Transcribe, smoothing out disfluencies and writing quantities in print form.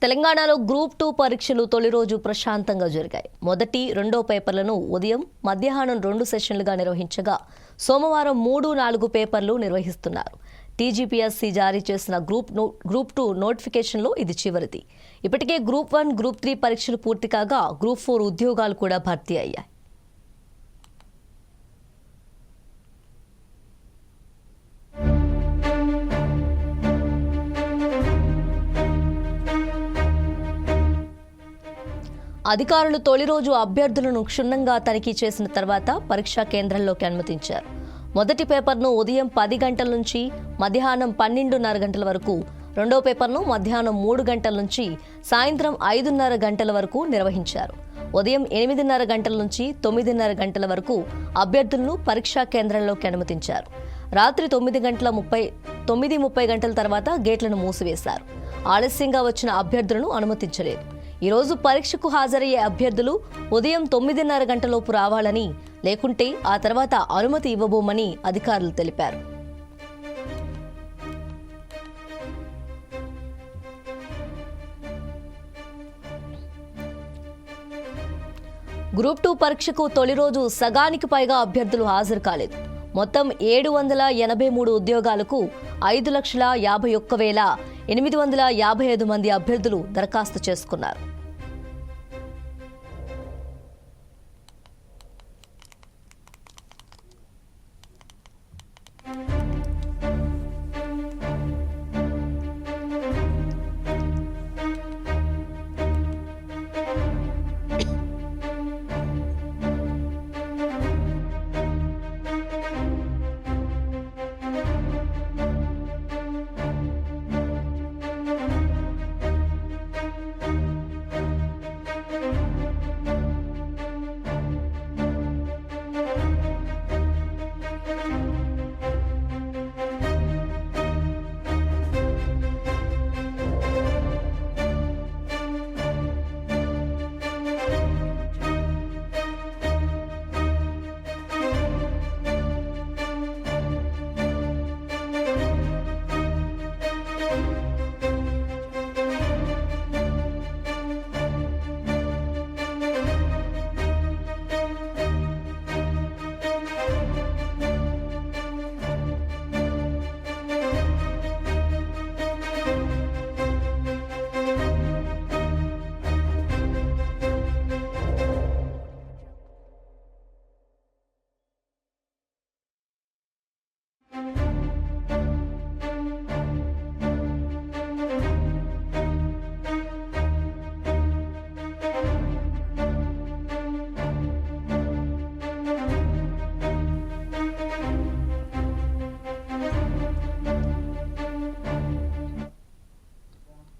తెలంగాణలో గ్రూప్ 2 పరీక్షలు తొలి రోజు ప్రశాంతంగా జరిగాయి. మొదటి, రెండో పేపర్లను ఉదయం, మధ్యాహ్నం 2 సెషన్లుగా నిర్వహించగా సోమవారం 3, 4 పేపర్లు నిర్వహిస్తున్నారు. టీజీపీఎస్సీ జారీ చేసిన గ్రూప్ 2 నోటిఫికేషన్లో ఇది చివరిది. ఇప్పటికే గ్రూప్ 1, గ్రూప్ 3 పరీక్షలు పూర్తి కాగా గ్రూప్ 4 ఉద్యోగాలు కూడా భర్తీ అయ్యాయి. అధికారులు తొలి రోజు అభ్యర్థులను క్షుణ్ణంగా తనిఖీ చేసిన తర్వాత పరీక్షా కేంద్రంలోకి అనుమతించారు. మొదటి పేపర్ను ఉదయం 10 గంటల నుంచి మధ్యాహ్నం 12:30 గంటల వరకు, రెండో పేపర్ను మధ్యాహ్నం 3 గంటల నుంచి సాయంత్రం 5:30 గంటల వరకు నిర్వహించారు. ఉదయం 8:30 గంటల నుంచి 9:30 గంటల వరకు అభ్యర్థులను పరీక్షా కేంద్రంలోకి అనుమతించారు. రాత్రి 9:30 గంటల తర్వాత గేట్లను మూసివేశారు. ఆలస్యంగా వచ్చిన అభ్యర్థులను అనుమతించలేదు. ఈ రోజు పరీక్షకు హాజరయ్యే అభ్యర్థులు ఉదయం 9:30 గంటలలోపు రావాలని, లేకుంటే ఆ తర్వాత అనుమతి ఇవ్వబోమని అధికారులు తెలిపారు. గ్రూప్ 2 పరీక్షకు తొలి రోజు సగానికి పైగా అభ్యర్థులు హాజరు కాలేదు. మొత్తం 783 ఉద్యోగాలకు 5,51,855 మంది అభ్యర్థులు దరఖాస్తు చేసుకున్నారు.